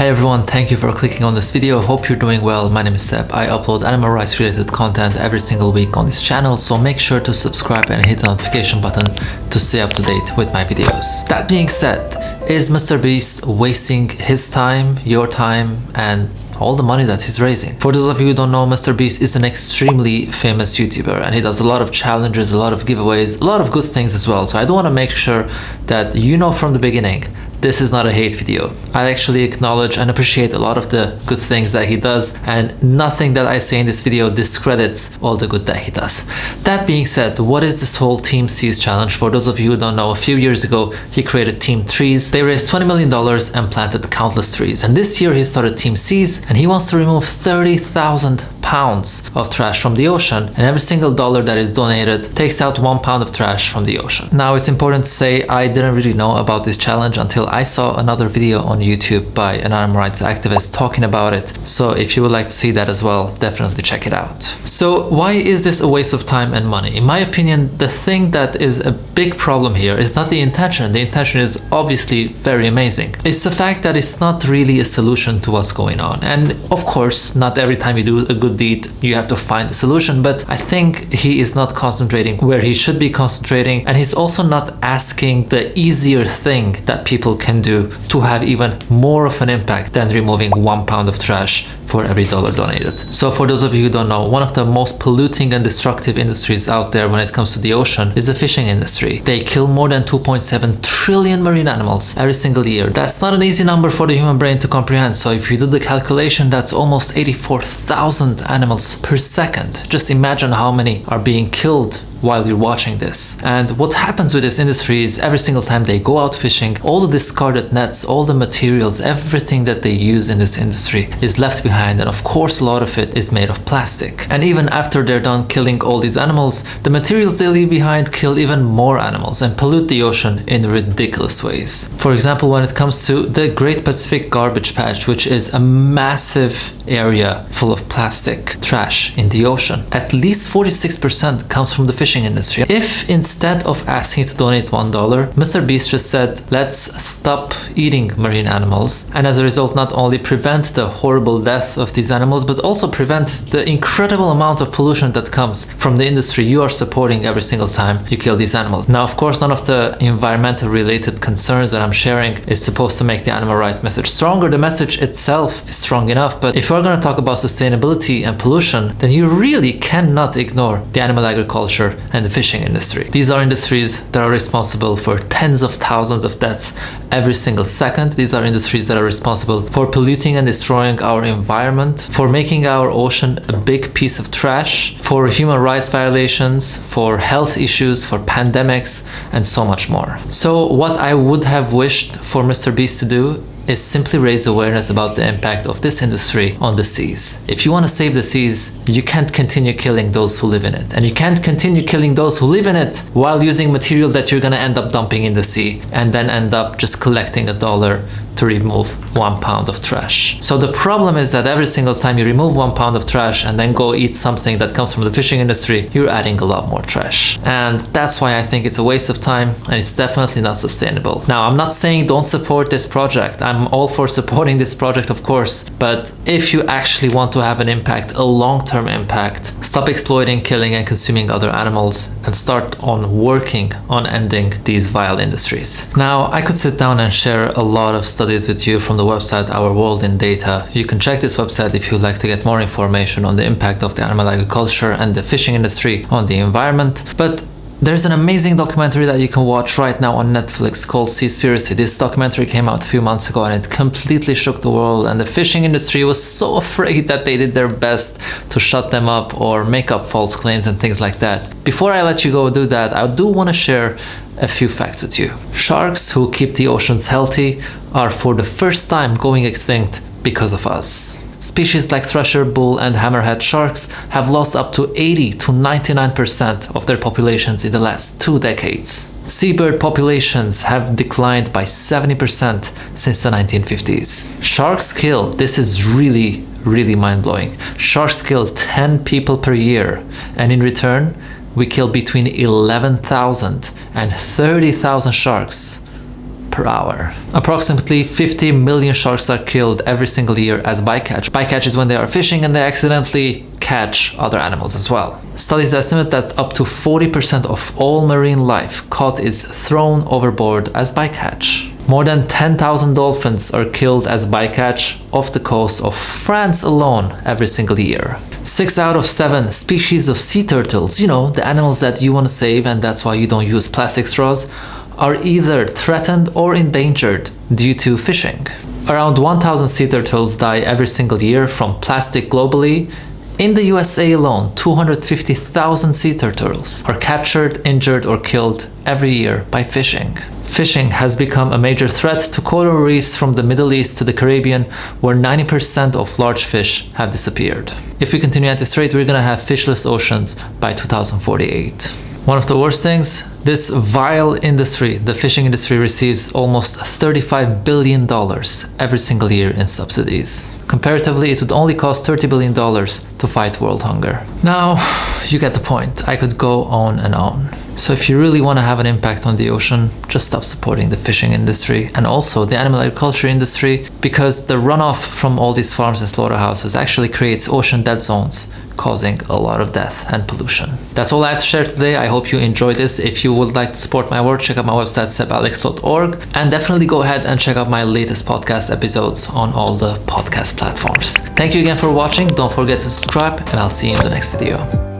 Hey everyone, thank you for clicking on this video. Hope you're doing well. My name is Seb. I upload animal rights related content every single week on this channel, so make sure to subscribe and hit the notification button to stay up to date with my videos. That being said, is Mrbeast wasting his time, your time, and all the money that he's raising? For those of you who don't know, Mrbeast is an extremely famous YouTuber and he does a lot of challenges, a lot of giveaways, a lot of good things as well. So I do want to make sure that you know from the beginning, this is not a hate video. I actually acknowledge and appreciate a lot of the good things that he does, and nothing that I say in this video discredits all the good that he does. That being said, what is this whole Team Seas challenge? For those of you who don't know, a few years ago, he created Team Trees. They raised $20 million and planted countless trees. And this year he started Team Seas and he wants to remove 30,000 pounds of trash from the ocean, and every single dollar that is donated takes out 1 pound of trash from the ocean. Now, it's important to say I didn't really know about this challenge until I saw another video on YouTube by an animal rights activist talking about it. So if you would like to see that as well, definitely check it out. So why is this a waste of time and money? In my opinion, the thing that is a big problem here is not the intention. The intention is obviously very amazing. It's the fact that it's not really a solution to what's going on. And of course, not every time you do a good deed, you have to find a solution, but I think he is not concentrating where he should be concentrating, and he's also not asking the easier thing that people can do to have even more of an impact than removing 1 pound of trash for every dollar donated. So for those of you who don't know, one of the most polluting and destructive industries out there when it comes to the ocean is the fishing industry. They kill more than 2.7 trillion marine animals every single year. That's not an easy number for the human brain to comprehend. So if you do the calculation, that's almost 84,000 animals per second. Just imagine how many are being killed while you're watching this. And what happens with this industry is every single time they go out fishing, all the discarded nets, all the materials, everything that they use in this industry is left behind, and of course a lot of it is made of plastic. And even after they're done killing all these animals, the materials they leave behind kill even more animals and pollute the ocean in ridiculous ways. For example, when it comes to the Great Pacific Garbage Patch, which is a massive area full of plastic trash in the ocean, at least 46% comes from the fishing industry. If instead of asking to donate $1, Mrbeast just said, let's stop eating marine animals, and as a result not only prevent the horrible death of these animals, but also prevent the incredible amount of pollution that comes from the industry you are supporting every single time you kill these animals. Now, of course, none of the environmental related concerns that I'm sharing is supposed to make the animal rights message stronger. The message itself is strong enough, but if you're going to talk about sustainability and pollution, then you really cannot ignore the animal agriculture and the fishing industry. These are industries that are responsible for tens of thousands of deaths every single second. These are industries that are responsible for polluting and destroying our environment, for making our ocean a big piece of trash, for human rights violations, for health issues, for pandemics, and so much more. So what I would have wished for Mrbeast to do is simply raise awareness about the impact of this industry on the seas. If you want to save the seas, you can't continue killing those who live in it. And you can't continue killing those who live in it while using material that you're going to end up dumping in the sea and then end up just collecting $1 to remove 1 pound of trash. So the problem is that every single time you remove 1 pound of trash and then go eat something that comes from the fishing industry, you're adding a lot more trash. And that's why I think it's a waste of time and it's definitely not sustainable. Now, I'm not saying don't support this project. I'm all for supporting this project, of course, but if you actually want to have an impact, a long-term impact, stop exploiting, killing, and consuming other animals and start on working on ending these vile industries. Now, I could sit down and share a lot of studies with you from the website Our World in Data. You can check this website if you'd like to get more information on the impact of the animal agriculture and the fishing industry on the environment. But there's an amazing documentary that you can watch right now on Netflix called Seaspiracy. This documentary came out a few months ago and it completely shook the world, and the fishing industry was so afraid that they did their best to shut them up or make up false claims and things like that. Before I let you go do that, I do want to share a few facts with you. Sharks, who keep the oceans healthy, are for the first time going extinct because of us. Species like thresher, bull, and hammerhead sharks have lost up to 80 to 99% of their populations in the last 2 decades. Seabird populations have declined by 70% since the 1950s. Sharks kill, this is really mind-blowing. Sharks kill 10 people per year, and in return, we kill between 11,000 and 30,000 sharks per hour. Approximately 50 million sharks are killed every single year as bycatch. Bycatch is when they are fishing and they accidentally catch other animals as well. Studies estimate that up to 40% of all marine life caught is thrown overboard as bycatch. More than 10,000 dolphins are killed as bycatch off the coast of France alone every single year. 6 out of 7 species of sea turtles, the animals that you want to save and that's why you don't use plastic straws, are either threatened or endangered due to fishing. Around 1,000 sea turtles die every single year from plastic globally. In the USA alone, 250,000 sea turtles are captured, injured, or killed every year by fishing. Fishing has become a major threat to coral reefs from the Middle East to the Caribbean, where 90% of large fish have disappeared. If we continue at this rate, we're gonna have fishless oceans by 2048. One of the worst things, this vile industry, the fishing industry, receives almost $35 billion every single year in subsidies. Comparatively, it would only cost $30 billion to fight world hunger. Now, you get the point. I could go on and on. So if you really want to have an impact on the ocean, just stop supporting the fishing industry and also the animal agriculture industry, because the runoff from all these farms and slaughterhouses actually creates ocean dead zones, causing a lot of death and pollution. That's all I have to share today. I hope you enjoyed this. If you would like to support my work, check out my website sebalex.org, and definitely go ahead and check out my latest podcast episodes on all the podcast platforms. Thank you again for watching. Don't forget to subscribe, and I'll see you in the next video.